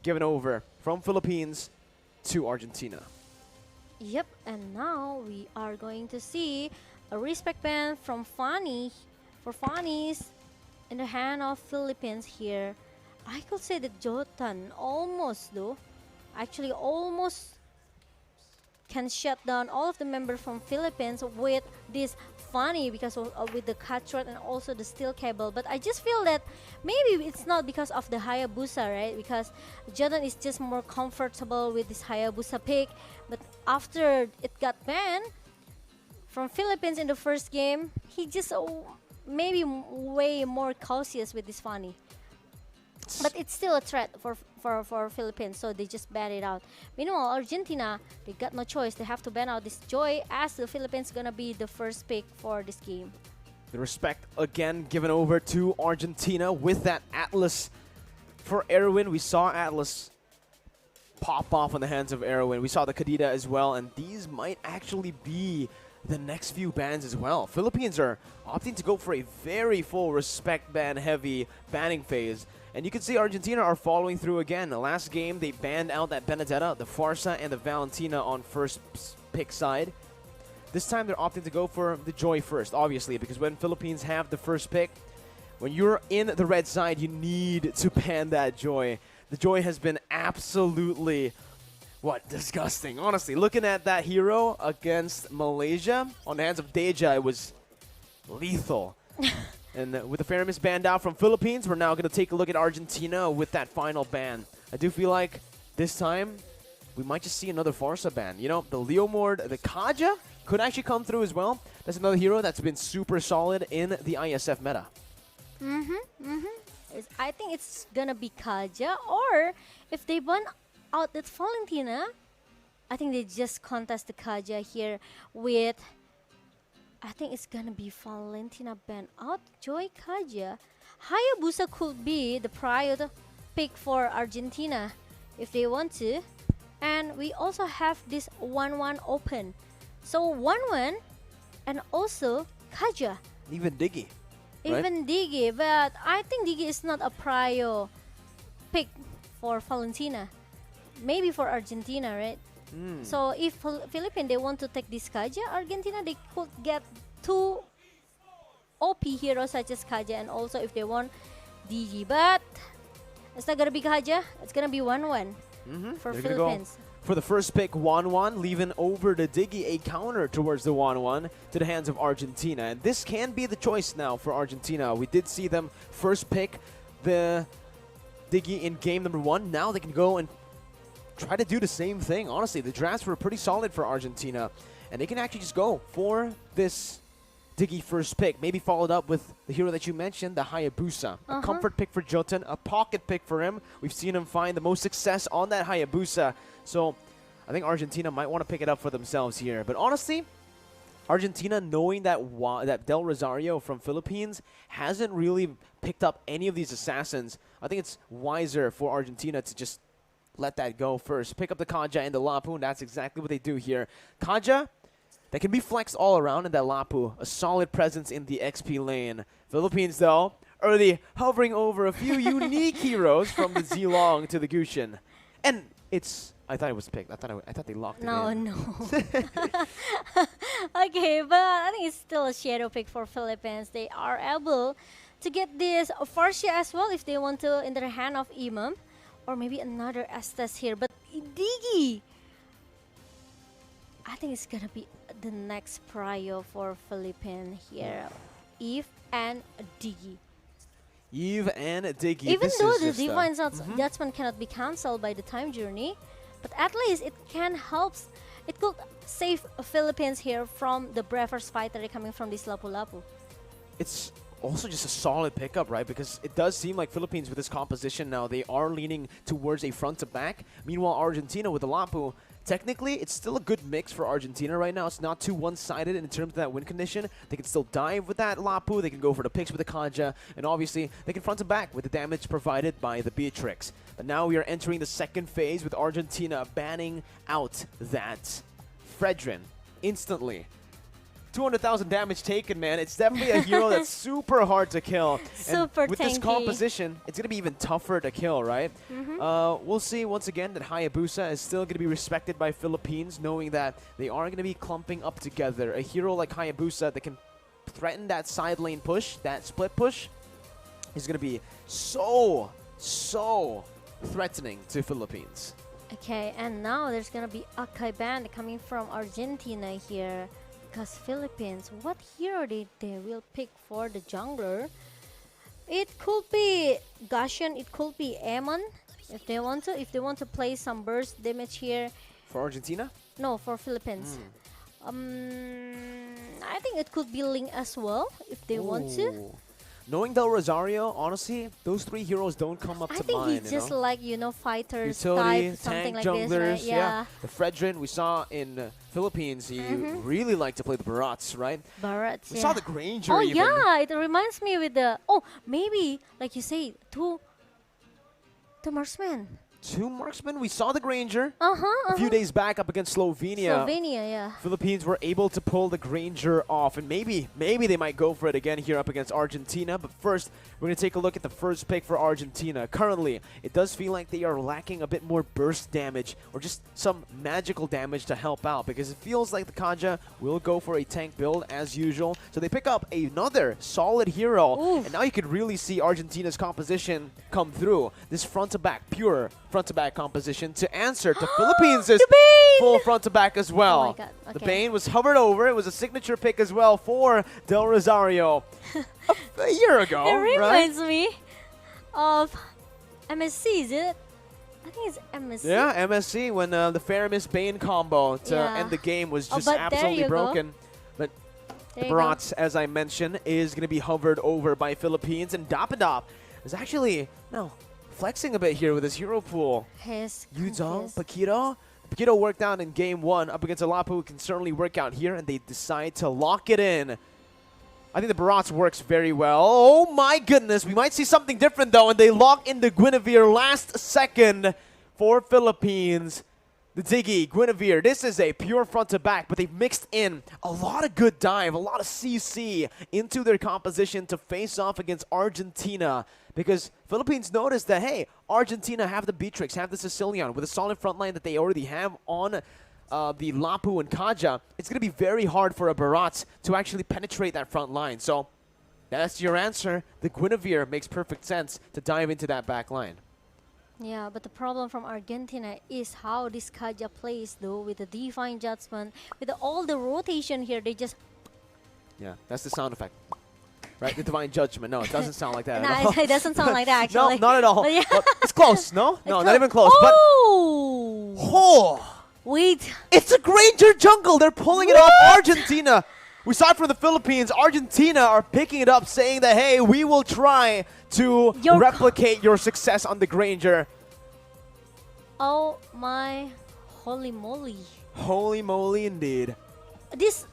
given over from Philippines to Argentina. Yep, and now we are going to see a respect band from Fanny for Fanny's in the hand of Philippines here. I could say that Jotan almost though, actually almost can shut down all of the members from Philippines with this Fanny because of with the cut short and also the steel cable. But I just feel that maybe it's not because of the Hayabusa, right? Because Jordan is just more comfortable with this Hayabusa pick. But after it got banned from Philippines in the first game, he just maybe way more cautious with this Fanny. But it's still a threat for Philippines, so they just ban it out. Meanwhile, Argentina, they got no choice. They have to ban out this Joy as the Philippines gonna be the first pick for this game. The respect again given over to Argentina with that Atlas for Erwin. We saw Atlas pop off on the hands of Erwin. We saw the Kadita as well, and these might actually be the next few bans as well. Philippines are opting to go for a very full respect ban heavy banning phase. And you can see Argentina are following through again. The last game, they banned out that Benedetta, the Farsa, and the Valentina on first pick side. This time, they're opting to go for the Joy first, obviously, because when Philippines have the first pick, when you're in the red side, you need to ban that Joy. The Joy has been absolutely, disgusting. Honestly, looking at that hero against Malaysia, on the hands of Deja, it was lethal. And with the Faramis banned out from Philippines, we're now going to take a look at Argentina with that final ban. I do feel like this time we might just see another Farsa ban. You know, the Leomord, the Kaja could actually come through as well. That's another hero that's been super solid in the IESF meta. I think it's gonna be Kaja, or if they ban out that Valentina, I think they just contest the Kaja here with. I think it's gonna be Valentina ban out, Joy Kaja. Hayabusa could be the prior pick for Argentina if they want to. And we also have this 1-1 open. So 1-1 and also Kaja. Even Diggy. Even Diggy, but I think Diggy is not a prior pick for Valentina. Maybe for Argentina, right? So if Philippines they want to take this Kaja, Argentina they could get two OP heroes such as Kaja, and also if they want DG. But it's not gonna be Kaja. It's gonna be 1-1 for They're Philippines. For the first pick, 1-1, leaving over to Diggy a counter towards the 1-1 to the hands of Argentina. And this can be the choice now for Argentina. We did see them first pick the Diggy in game number 1. Now they can go and try to do the same thing. Honestly, the drafts were pretty solid for Argentina, and they can actually just go for this Diggy first pick, maybe followed up with the hero that you mentioned, the Hayabusa. A comfort pick for Jotun, a pocket pick for him. We've seen him find the most success on that Hayabusa, so I think Argentina might want to pick it up for themselves here. But honestly, Argentina, knowing that that Del Rosario from Philippines hasn't really picked up any of these assassins, I think it's wiser for Argentina to just let that go first. Pick up the Kaja and the Lapu, and that's exactly what they do here. Kaja, that can be flexed all around in that Lapu. A solid presence in the XP lane. Philippines, though, early hovering over a few unique heroes from the Zilong to the Gushin. And it's... I thought it was picked. I thought they locked it in. No. Okay, but I think it's still a shadow pick for Philippines. They are able to get this Farsia as well if they want to in their hand of Imam. Or maybe another Estes here. But Diggy, I think it's gonna be the next prio for Philippines here. Eve and Diggy. Eve and Diggy. Even this though is the just, Divine Judgment cannot be cancelled by the time journey, but at least it can help. It could save Philippines here from the Breathers fighter coming from this Lapu-Lapu. It's also just a solid pickup, right? Because it does seem like Philippines with this composition now, they are leaning towards a front to back. Meanwhile, Argentina with the Lapu, technically, it's still a good mix for Argentina right now. It's not too one-sided in terms of that win condition. They can still dive with that Lapu. They can go for the picks with the Kaja. And obviously, they can front to back with the damage provided by the Beatrix. But now we are entering the second phase with Argentina banning out that Fredrin instantly. 200,000 damage taken, man. It's definitely a hero that's super hard to kill. Super and with this tanky. composition, it's going to be even tougher to kill, right? We'll see once again that Hayabusa is still going to be respected by Philippines, knowing that they are going to be clumping up together. A hero like Hayabusa that can threaten that side lane push, that split push, is going to be so threatening to Philippines. Okay, and now there's gonna be Akai band coming from Argentina here. Because Philippines, what hero they will pick for the jungler? It could be Gashion, it could be Amon if they want to. If they want to play some burst damage here. For Argentina? No, for Philippines. I think it could be Ling as well if they want to. Knowing Del Rosario, honestly, those three heroes don't come up I to think mind. he's just like, fighters Utility, type, something tank, like junglers, this, right? Yeah. The Fredrin we saw in Philippines, he really liked to play the Barats, right? Barats, We saw the Granger Oh even. yeah, it reminds me with the maybe like you say two marksmen. Two marksmen. We saw the Granger A a few days back up against Slovenia. Slovenia, yeah. Philippines were able to pull the Granger off, and maybe they might go for it again here up against Argentina. But first, we're going to take a look at the first pick for Argentina. Currently, it does feel like they are lacking a bit more burst damage or just some magical damage to help out, because it feels like the Kaja will go for a tank build as usual. So they pick up another solid hero, and now you can really see Argentina's composition come through. This front-to-back, pure front-to-back composition to answer to Philippines' full front-to-back as well. Oh my God. Okay. The Bane was hovered over. It was a signature pick as well for Del Rosario a year ago. It right? reminds me of MSC, is it? I think it's MSC. Yeah, MSC when the Faramis Bane combo to end the game was just but absolutely broken. But the Barats, as I mentioned, is going to be hovered over by Philippines, and Dapadop is actually flexing a bit here with his hero pool. Yuzong, Paquito. Paquito worked out in game 1 up against Alapu. Can certainly work out here, and they decide to lock it in. I think the Barats works very well. Oh my goodness, we might see something different though, and they lock in the Guinevere last second for Philippines. The Ziggy, Guinevere, this is a pure front to back, but they've mixed in a lot of good dive, a lot of CC into their composition to face off against Argentina. Because Philippines noticed that, hey, Argentina have the Beatrix, have the Sicilian with a solid front line that they already have on the Lapu and Kaja. It's going to be very hard for a Barats to actually penetrate that front line. So that's your answer. The Guinevere makes perfect sense to dive into that back line. Yeah, but the problem from Argentina is how this Kaja plays though, with the Divine Judgment, with all the rotation here, they just... Yeah, that's the sound effect. Right, the Divine Judgment. No, it doesn't sound like that at all. It doesn't sound like that actually. No, not at all. But yeah. But it's close, no? No, not even close. Oh! Wait. It's a Granger jungle. They're pulling it off Argentina. We saw it from the Philippines. Argentina are picking it up, saying that, hey, we will try to replicate your success on the Granger. Oh my holy moly. Holy moly indeed. This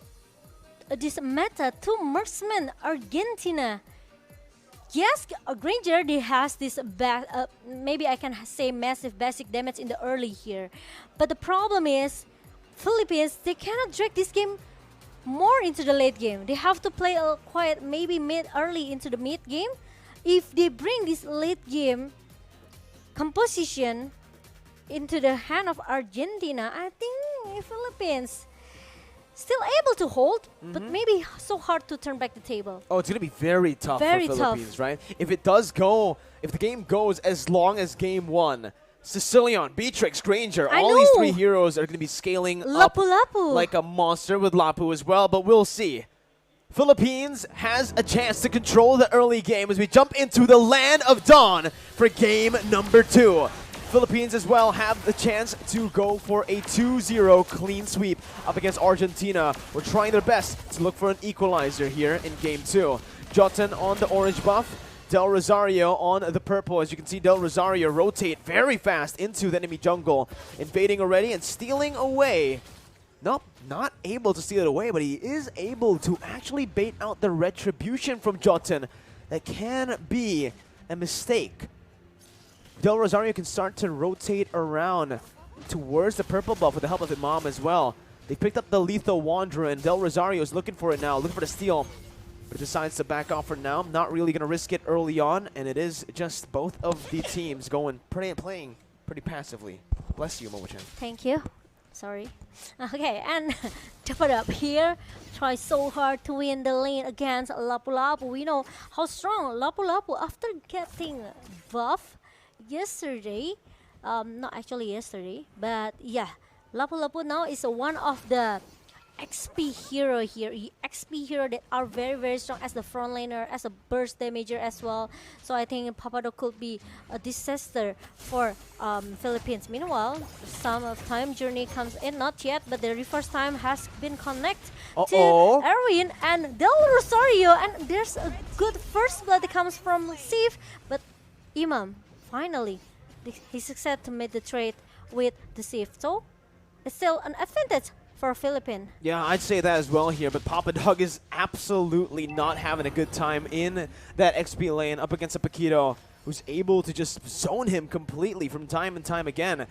meta, two marksmen, Argentina. Yes, Granger, they has this, maybe I can say massive basic damage in the early here. But the problem is, Philippines, they cannot drag this game more into the late game. They have to play quite maybe early into the mid game. If they bring this late game composition into the hand of Argentina, I think Philippines still able to hold, but maybe so hard to turn back the table. Oh, it's going to be very tough for Philippines, right? If it does go, if the game goes as long as game 1, Sicilian, Beatrix, Granger, all these three heroes are going to be scaling up like a monster with Lapu as well, but we'll see. Philippines has a chance to control the early game as we jump into the Land of Dawn for game number 2. Philippines as well have the chance to go for a 2-0 clean sweep up against Argentina. We're trying their best to look for an equalizer here in game 2. Jotun on the orange buff. Del Rosario on the purple. As you can see, Del Rosario rotate very fast into the enemy jungle, invading already and stealing away. Nope, not able to steal it away, but he is able to actually bait out the retribution from Jotun. That can be a mistake. Del Rosario can start to rotate around towards the purple buff with the help of Imam as well. They picked up the Lethal Wanderer, and Del Rosario is looking for it now, looking for the steal. But decides to back off for now. Not really going to risk it early on, and it is just both of the teams playing pretty passively. Bless you, Momo-chan. Thank you. Sorry. Okay, and top it up here. Try so hard to win the lane against Lapu Lapu. We know how strong Lapu Lapu after getting buff yesterday. Not actually yesterday, but yeah. Lapu Lapu now is one of the XP hero here. XP hero that are very, very strong as the front laner, as a burst damager as well. So I think Papado could be a disaster for Philippines. Meanwhile, some of time journey comes in, not yet, but the reverse time has been connected to Erwin and Del Rosario, and there's a good first blood that comes from Sif, but Imam finally he succeeded to make the trade with the Sif. So it's still an advantage for Philippines. Yeah, I'd say that as well here, but Papa Dog is absolutely not having a good time in that XP lane up against a Paquito who's able to just zone him completely from time and time again.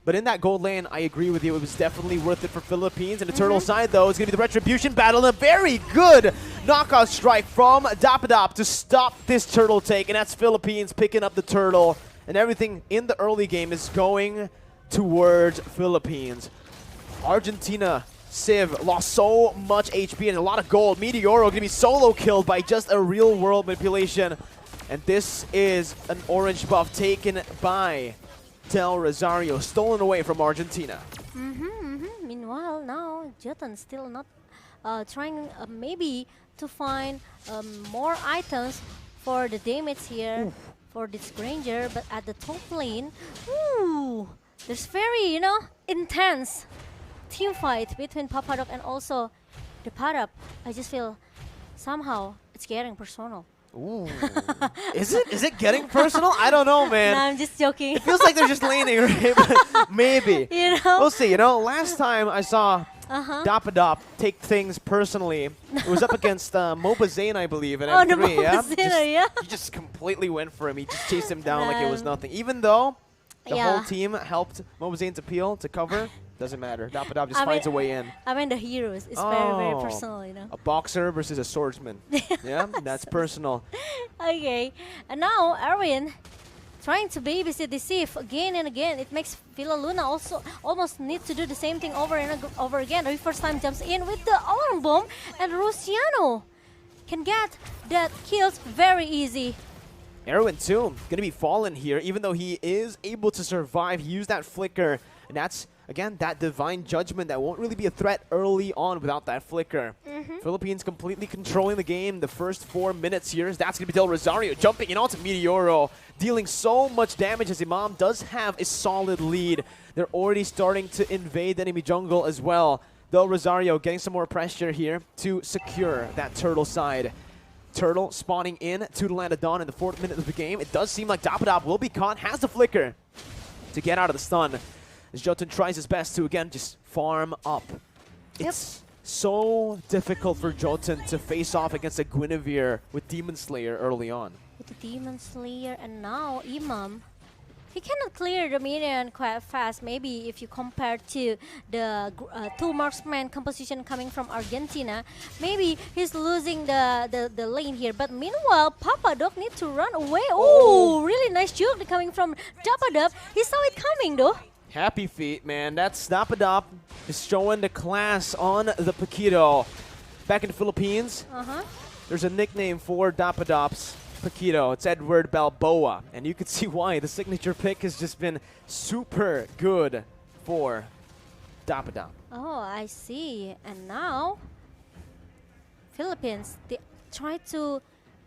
But in that gold lane, I agree with you, it was definitely worth it for Philippines. And the turtle side, though, is going to be the Retribution battle. And a very good knockout strike from Dapadop to stop this turtle take. And that's Philippines picking up the turtle. And everything in the early game is going towards Philippines. Argentina, Civ lost so much HP and a lot of gold. Meteoro going to be solo killed by just a real-world manipulation. And this is an orange buff taken by Del Rosario, stolen away from Argentina. Meanwhile, now Jotun still not trying maybe to find more items for the damage here for this Granger. But at the top lane, there's very, intense team fight between Papadok and also the Padap. I just feel somehow it's getting personal. Ooh. Is it getting personal? I don't know, man. No, I'm just joking. It feels like they're just laning, right? But maybe. We'll see. Last time I saw Dapadop take things personally, it was up against Mobazane, I believe, at M3. He just completely went for him. He just chased him down like it was nothing. Even though the whole team helped Mobazane's appeal to cover, doesn't matter. Dapadop just finds a way in. I mean, the heroes. It's very, very personal, A boxer versus a swordsman. Yeah, that's personal. Okay. And now, Erwin trying to babysit the Sif again and again. It makes Villa Luna also almost need to do the same thing over and over again. The first time jumps in with the alarm bomb, and Luciano can get that kills very easy. Erwin too gonna be fallen here, even though he is able to survive. He used that flicker, and that's again that divine judgment that won't really be a threat early on without that flicker. Philippines completely controlling the game the first 4 minutes here. That's gonna be Del Rosario jumping in onto Meteoro, dealing so much damage as Imam does have a solid lead. They're already starting to invade the enemy jungle as well. Del Rosario getting some more pressure here to secure that turtle side. Turtle spawning in to the Land of Dawn in the 4th minute of the game. It does seem like Dapadop will be caught, has the flicker to get out of the stun. As Jotun tries his best to, again, just farm up. It's so difficult for Jotun to face off against a Guinevere with Demon Slayer early on. With the Demon Slayer, and now Imam, he cannot clear the minion quite fast. Maybe if you compare to the two marksman composition coming from Argentina, maybe he's losing the lane here. But meanwhile, Papadok needs to run away. Oh, really nice juke coming from Dapadop. He saw it coming though. Happy feet, man. That's Dapadop is showing the class on the Paquito. Back in the Philippines, there's a nickname for Dapadop's Paquito. It's Edward Balboa, and you can see why. The signature pick has just been super good for Dapadop. Oh, I see. And now, Philippines, they try to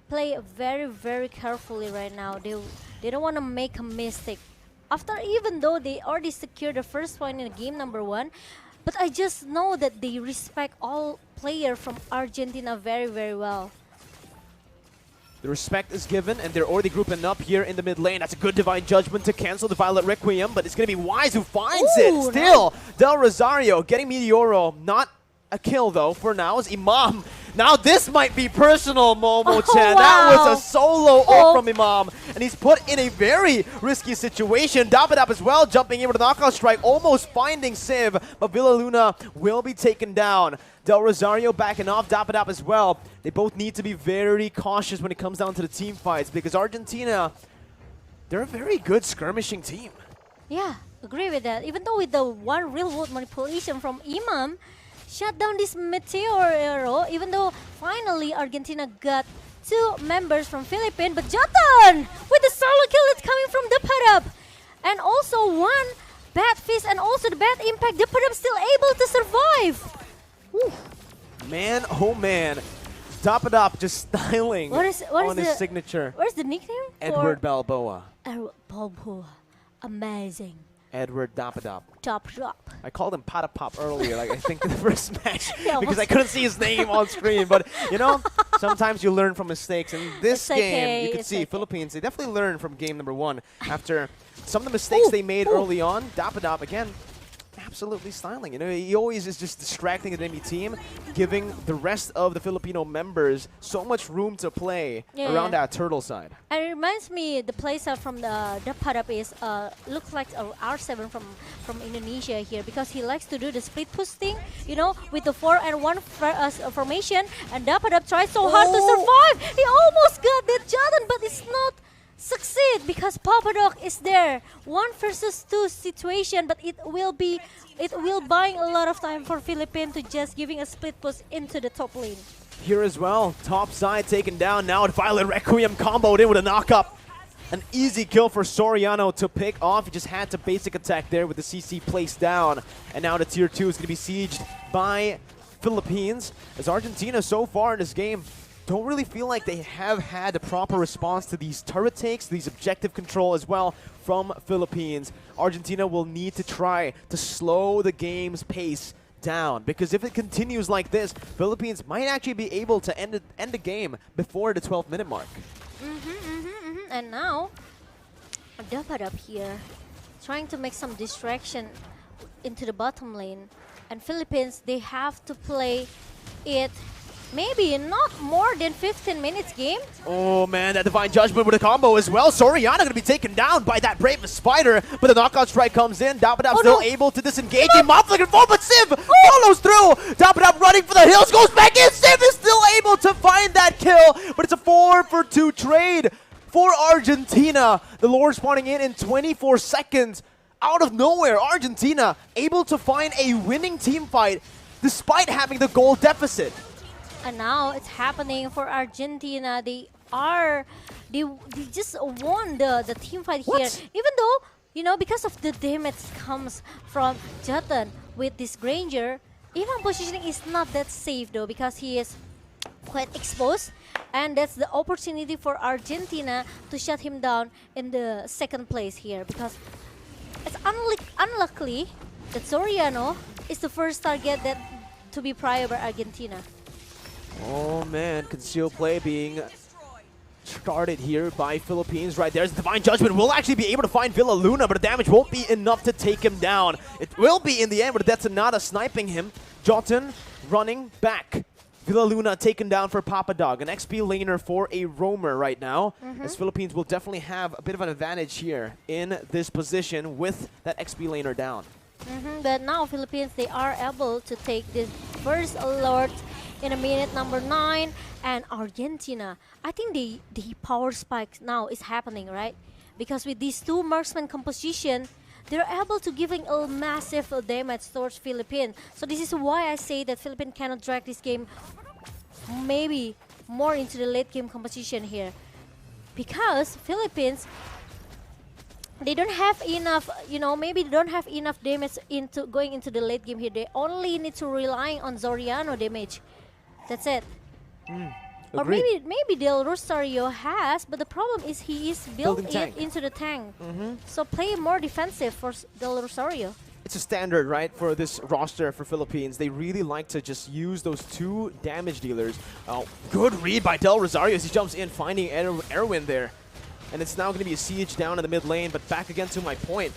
play very, very carefully right now. They don't want to make a mistake. Even though they already secured the first one in game number 1, but I just know that they respect all players from Argentina very, very well. The respect is given, and they're already grouping up here in the mid lane. That's a good divine judgment to cancel the Violet Requiem, but it's going to be Wise who finds it. Still, Del Rosario getting Meteoro. Not a kill, though, for now, as Imam Now this might be personal, Momo-chan. Oh, That wow. was a solo Oh. ult from Imam, and he's put in a very risky situation. Dapadap as well, jumping in with a knockout strike, almost finding Civ, but Villa Luna will be taken down. Del Rosario backing off, Dapadap as well. They both need to be very cautious when it comes down to the team fights, because Argentina, they're a very good skirmishing team. Yeah, agree with that. Even though with the one real world manipulation from Imam, shut down this meteor arrow, even though finally Argentina got 2 members from Philippines, but Jotun with the solo kill that's coming from Dapadap. And also 1 bad fist and also the bad impact, Dapadap still able to survive. Woo. Man, oh man. Dapadap just styling What is on his the signature. Where's the nickname? Edward Balboa. Edward Balboa. Amazing. Edward Dapadap. Top drop. I called him Patapop earlier, like I think in the first match, Yeah, because I almost. couldn't see his name on screen. But you know, sometimes you learn from mistakes. And this It's game, okay, you could it's see okay. Philippines. They definitely learned from game number 1 after some of the mistakes they made early on. Dapadap again, absolutely styling. You know, he always is just distracting the enemy team, giving the rest of the Filipino members so much room to play around that turtle side. And it reminds me the playstyle from the Dapadap is looks like a R7 from Indonesia here, because he likes to do the split push thing, you know, with the 4 and 1 formation, and Dapadap tries so hard to survive. He almost got that Jordan, but it's not succeed because Papadoc is there. 1 versus 2 situation, but it will buying a lot of time for Philippines to just giving a split push into the top lane. Here as well, top side taken down. Now Violet Requiem comboed in with a knock-up. An easy kill for Soriano to pick off. He just had to basic attack there with the CC placed down. And now the tier 2 is going to be sieged by Philippines. As Argentina so far in this game don't really feel like they have had the proper response to these turret takes, these objective control as well from Philippines. Argentina will need to try to slow the game's pace down, because if it continues like this, Philippines might actually be able to end the game before the 12-minute mark. And now, Dapadap here, trying to make some distraction into the bottom lane. And Philippines, they have to play it maybe not more than 15 minutes game. Oh man, that Divine Judgment with a combo as well. Soriana gonna be taken down by that Brave Spider, but the knockout strike comes in. Dapadap still able to disengage. Imam looking forward, but Civ follows through. Dapadap running for the hills, goes back in. Civ is still able to find that kill, but it's a 4-for-2 trade for Argentina. The Lord spawning in 24 seconds. Out of nowhere, Argentina able to find a winning team fight despite having the goal deficit. And now it's happening for Argentina. They just won the team fight here. Even though, you know, because of the damage comes from Jotun with this Granger, even positioning is not that safe though, because he is quite exposed. And that's the opportunity for Argentina to shut him down in the 2nd place here, because it's unlucky that Soriano is the first target that to be prior by Argentina. Oh man, concealed play being started here by Philippines. Right there's Divine Judgment. Will actually be able to find Villa Luna, but the damage won't be enough to take him down. It will be in the end, but Detonata sniping him. Jotun running back. Villa Luna taken down for Papadog. An XP laner for a roamer right now. As Philippines will definitely have a bit of an advantage here in this position with that XP laner down. But now Philippines, they are able to take this first alert in a minute number 9. And Argentina, I think the power spike now is happening, right? Because with these 2 marksman composition, they're able to giving a massive damage towards Philippines. So this is why I say that Philippines cannot drag this game maybe more into the late game composition here. Because Philippines, they don't have enough, you know, maybe they don't have enough damage into going into the late game here. They only need to rely on Soriano damage. That's it. Or maybe Del Rosario has, but the problem is he is built it into the tank. So play more defensive for Del Rosario. It's a standard, right, for this roster for Philippines. They really like to just use those 2 damage dealers. Good read by Del Rosario as he jumps in, finding Erwin there. And it's now going to be a siege down in the mid lane, but back again to my point.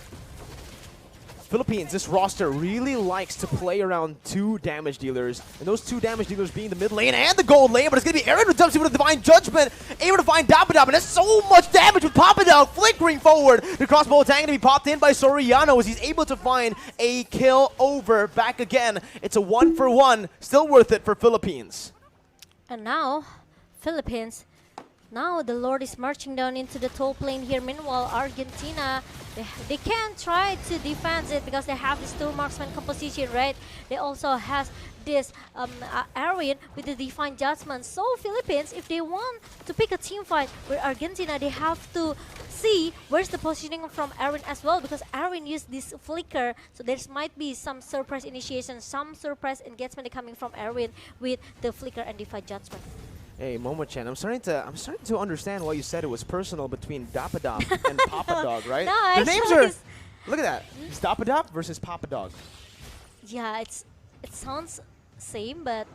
Philippines, this roster really likes to play around 2 damage dealers, and those 2 damage dealers being the mid lane and the gold lane, but it's going to be Aaron who jumps in with a Divine Judgment, able to find Dapadab, and that's so much damage with Papadog flickering forward. The crossbow attack going to be popped in by Soriano as he's able to find a kill over back again. It's a 1-for-1, still worth it for Philippines. And now, Philippines. Now the Lord is marching down into the top lane here. Meanwhile, Argentina, they can try to defend it because they have this 2 marksman composition, right? They also has this Arian with the Divine Judgment. So Philippines, if they want to pick a team fight with Argentina, they have to see where's the positioning from Arian as well, because Arian used this flicker. So there might be some surprise initiation, some surprise engagement coming from Arian with the flicker and Divine Judgment. Hey, Momo-chan, I'm starting to understand why you said it was personal between Dapadop and Papadog, right? No, Their names are. Look at that. It's Dapadop versus Papadog. Yeah, it sounds same, but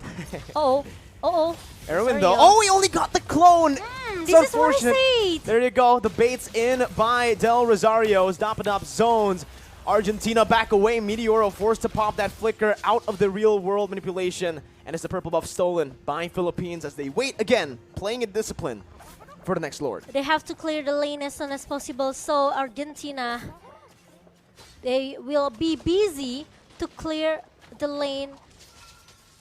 Erwin though. Oh, he only got the clone. It's this is what I unfortunate. said. There you go. The bait's in by Del Rosario's Dapadop zones. Argentina back away. Meteoro forced to pop that flicker out of the real world manipulation. And it's the purple buff stolen by Philippines as they wait again, playing in discipline for the next Lord. They have to clear the lane as soon as possible. So Argentina, they will be busy to clear the lane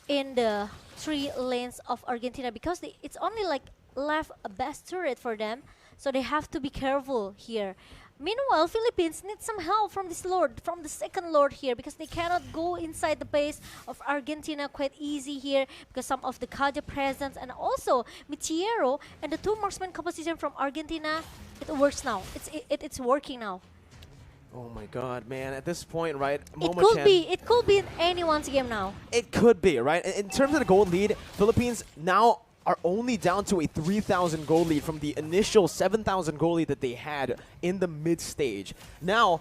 in the 3 lanes of Argentina because it's only like left a best turret for them. So they have to be careful here. Meanwhile, Philippines need some help from this Lord, from the second Lord here, because they cannot go inside the base of Argentina quite easy here because some of the Kaja presence and also Meteoro and the 2 marksman composition from Argentina, it works now. It's working now. Oh my God, man! At this point, right? It could be in anyone's game now. It could be, right? In terms of the gold lead, Philippines now are only down to a 3,000 gold lead from the initial 7,000 gold lead that they had in the mid stage. Now,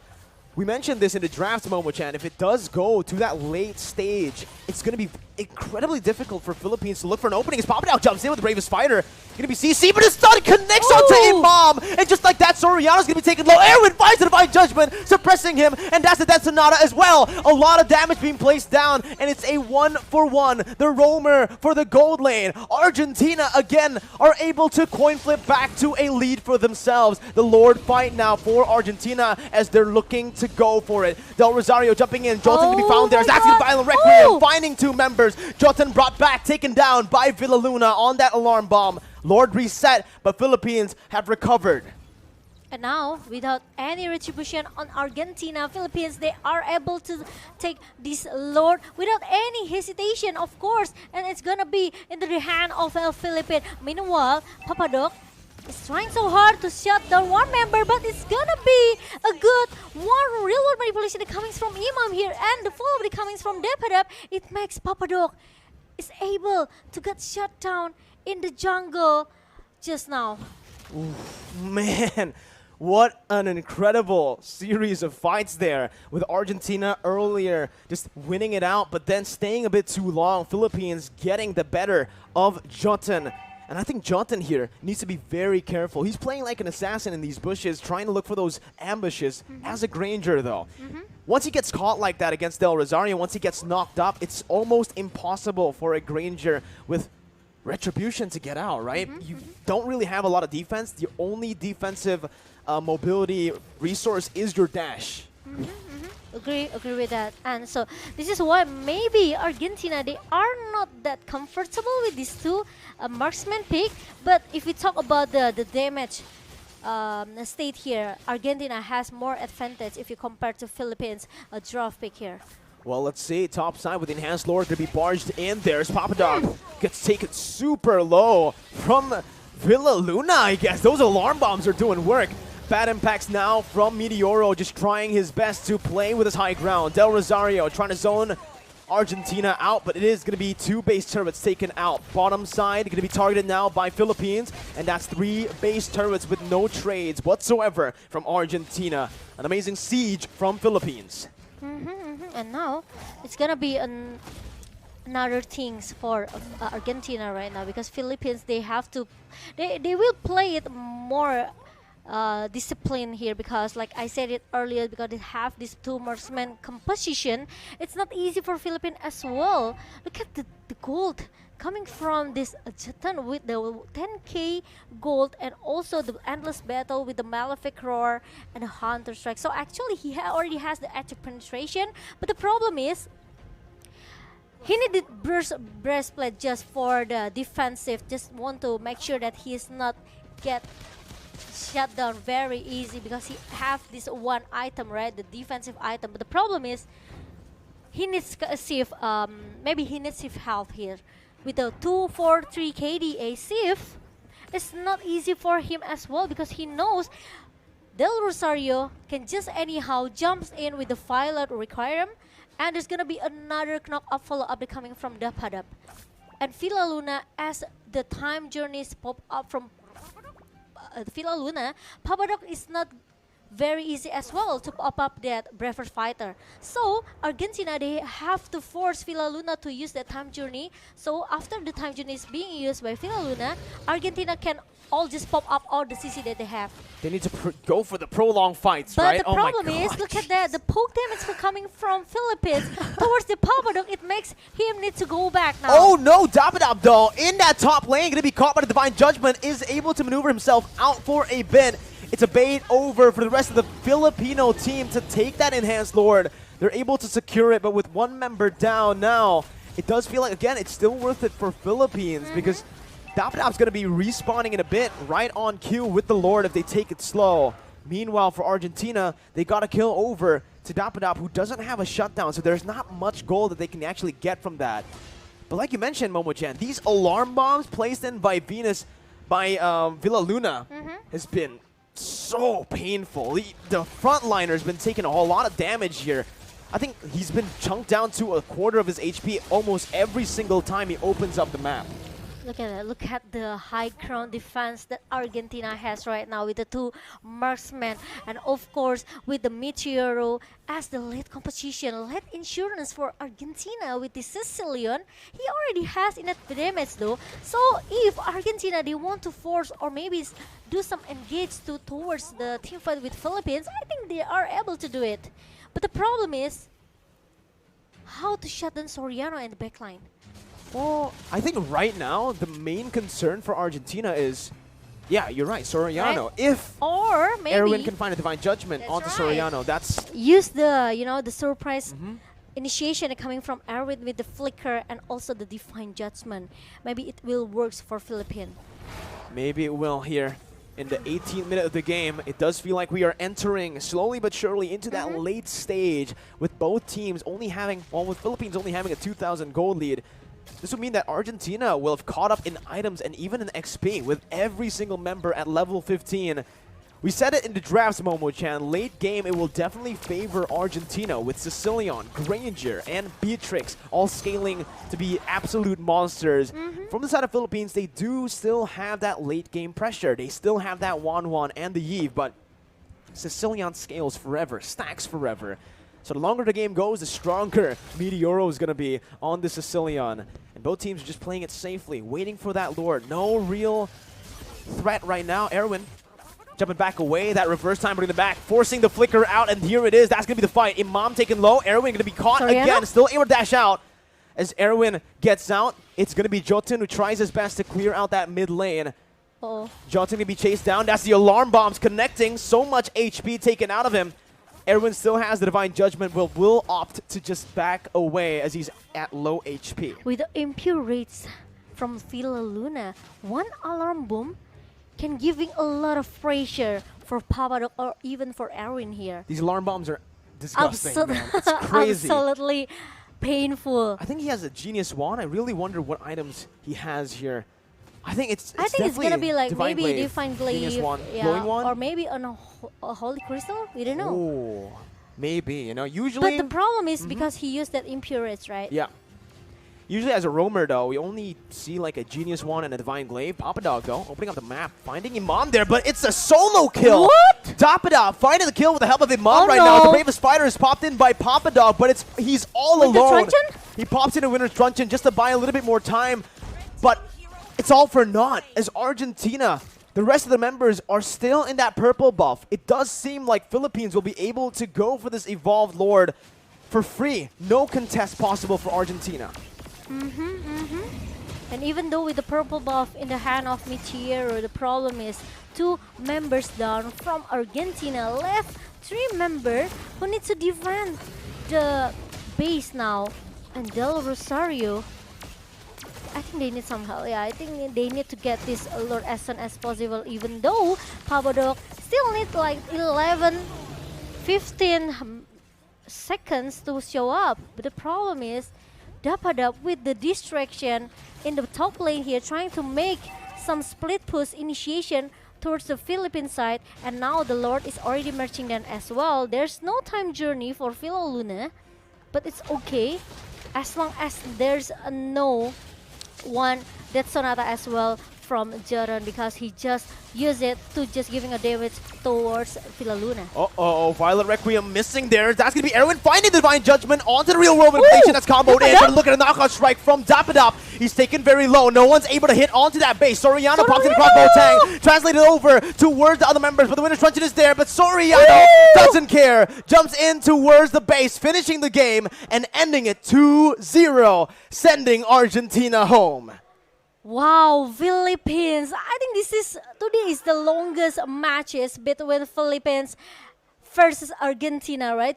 we mentioned this in the draft, Momo-chan. If it does go to that late stage, it's going to be incredibly difficult for Philippines to look for an opening. As Papadao jumps in with the Bravest Fighter. Going to be CC, but his stun connects onto Imam. And just like that, Soriano's going to be taken low. Erwin finds the Divine Judgment, suppressing him. And that's the Death Sonata as well. A lot of damage being placed down. And it's a 1-for-1. The roamer for the gold lane. Argentina, again, are able to coin flip back to a lead for themselves. The Lord fight now for Argentina as they're looking to go for it. Del Rosario jumping in. Jolton to be found there. Zax's Violent Requiem, finding 2 members. Jolton brought back, taken down by Villaluna on that alarm bomb. Lord reset, but Philippines have recovered. And now, without any retribution on Argentina, Philippines, they are able to take this Lord without any hesitation, of course. And it's gonna be into the hand of El Philippine. Meanwhile, Papadok is trying so hard to shut down one member, but it's gonna be a good one real world manipulation coming from Imam here, and the follow coming from Depadab. It makes Papadok is able to get shut down in the jungle just now. Oof, man, what an incredible series of fights there with Argentina earlier just winning it out, but then staying a bit too long. Philippines getting the better of Jotun. And I think Jotun here needs to be very careful. He's playing like an assassin in these bushes, trying to look for those ambushes as a Granger, though. Once he gets caught like that against Del Rosario, once he gets knocked up, it's almost impossible for a Granger with Retribution to get out, right? You don't really have a lot of defense. The only defensive mobility resource is your dash. Agree with that. And so this is why maybe Argentina, they are not that comfortable with these 2 marksman pick. But if we talk about the damage state here, Argentina has more advantage if you compare to Philippines draft pick here. Well, let's see. Top side with the Enhanced Lord to be barged in. There's Papadog. Gets taken super low from Villaluna, I guess. Those alarm bombs are doing work. Bad impacts now from Meteoro, just trying his best to play with his high ground. Del Rosario trying to zone Argentina out, but it is going to be 2 base turrets taken out. Bottom side going to be targeted now by Philippines, and that's 3 base turrets with no trades whatsoever from Argentina. An amazing siege from Philippines. And now it's gonna be another things for Argentina right now, because Philippines, they have to they will play it more discipline here, because like I said it earlier, because they have this two marksman composition, it's not easy for Philippines as well. Look at the gold coming from this Jatan with the 10k gold, and also the endless battle with the Malefic Roar and the Hunter Strike. So actually he already has the edge of penetration, but the problem is he needed breastplate just for the defensive, just want to make sure that he's not get shut down very easy, because he have this one item, right, the defensive item. But the problem is he needs Sif, maybe he needs Sif health here. With the 243 KDA Sif, it's not easy for him as well, because he knows Del Rosario can just anyhow jumps in with the Violet Requiem, and there's gonna be another knock-up follow-up coming from Dapadap. And Villa Luna, as the time journeys pop up from Villa Luna, Papadok is not very easy as well to pop up that Breath Fighter. So Argentina, they have to force Villa Luna to use that time journey. So after the time journey is being used by Villa Luna, Argentina can all just pop up all the CC that they have. They need to go for the prolonged fights, but right? But the problem is, look at that, the poke damage coming from Philippines towards the Papadok, it makes him need to go back now. Oh no, Dapadab though, in that top lane, gonna be caught by the Divine Judgment, is able to maneuver himself out for a bit. It's a bait over for the rest of the Filipino team to take that Enhanced Lord. They're able to secure it, but with one member down now, it does feel like, again, it's still worth it for Philippines, because Dapadab's going to be respawning in a bit, right on cue with the Lord if they take it slow. Meanwhile, for Argentina, they got a kill over to Dapadab, who doesn't have a shutdown, so there's not much gold that they can actually get from that. But like you mentioned, Momo-chan, these alarm bombs placed in by Venus, by Villa Luna, has been so painful. The frontliner's been taking a whole lot of damage here. I think he's been chunked down to a quarter of his HP almost every single time he opens up the map. Look at that. Look at the high ground defense that Argentina has right now with the two marksmen, and of course with the Meteoro as the late composition, late insurance for Argentina with the Sicilian. He already has enough damage though. So if Argentina, they want to force or maybe do some engage towards the team fight with Philippines, I think they are able to do it. But the problem is how to shut down Soriano in the backline. Well, I think right now the main concern for Argentina is, yeah, you're right, Soriano. Right? If or maybe Erwin can find a Divine Judgment onto Soriano, that's use the the surprise initiation coming from Erwin with the flicker and also the Divine Judgment. Maybe it will work for Philippines. Maybe it will here. In the 18th minute of the game, it does feel like we are entering slowly but surely into that late stage, with both teams only having, well, with Philippines only having a 2,000 gold lead. This would mean that Argentina will have caught up in items and even in XP with every single member at level 15. We said it in the drafts, Momo-chan. Late game, it will definitely favor Argentina with Sicilian, Granger, and Beatrix all scaling to be absolute monsters. From the side of Philippines, they do still have that late game pressure. They still have that Wan and the Yve, but Sicilian scales forever, stacks forever. So the longer the game goes, the stronger Meteoro is going to be on the Sicilian. And both teams are just playing it safely, waiting for that Lord. No real threat right now. Erwin jumping back away. That reverse time bringing the back, forcing the flicker out, and here it is. That's going to be the fight. Imam taken low. Erwin going to be caught again. Still able to dash out. As Erwin gets out, it's going to be Jotun who tries his best to clear out that mid lane. Jotun going to be chased down. That's the alarm bombs connecting. So much HP taken out of him. Erwin still has the Divine Judgment, will opt to just back away as he's at low HP. With the impure rates from Villa Luna, one alarm bomb can giving a lot of pressure for Papadok or even for Erwin here. These alarm bombs are disgusting, man. It's crazy. Absolutely painful. I think he has a Genius Wand. I really wonder what items he has here. I think it's gonna be like Divine maybe Glaive, Divine Glaive, Genius Wand, Glowing Wand, or maybe a Holy Crystal. We don't know. Oh, maybe, you know. Usually, but the problem is because he used that impurity, right? Yeah. Usually, as a roamer, though, we only see like a Genius Wand and a Divine Glaive. Papadog, though, opening up the map, finding Imam there, but it's a solo kill. What? Dapadog finding the kill with the help of Imam right now. The Bravest Spider is popped in by Papadog, but he's all alone. He pops in a Winter's Truncheon just to buy a little bit more time, but it's all for naught as Argentina the rest of the members are still in that purple buff. It does seem like Philippines will be able to go for this Evolved Lord for free. No contest possible for Argentina. And even though with the purple buff in the hand of Meteor, the problem is 2 members down from Argentina. Left 3 members who need to defend the base now. And Del Rosario, I think they need some help. Yeah, I think they need to get this Lord as soon as possible, even though Papadok still need like 11, 15 seconds to show up. But the problem is, Dapadap with the distraction in the top lane here, trying to make some split push initiation towards the Philippine side, and now the Lord is already marching them as well. There's no time journey for Philo Luna, but it's okay as long as there's a no one Death Sonata as well from Jaron, because he just used it to just giving a damage towards Philo Luna. Uh-oh, Violet Requiem missing there. That's going to be Erwin finding the Divine Judgment onto the real world inflation that's comboed in. But look at a knockout strike from Dapadap. He's taken very low. No one's able to hit onto that base. Soriano pops in the crossbow tang. Translated over towards the other members, but the winner's truncheon is there. But Soriano doesn't care. Jumps in towards the base, finishing the game and ending it 2-0, sending Argentina home. Wow, Philippines. I think today is the longest matches between Philippines versus Argentina, right?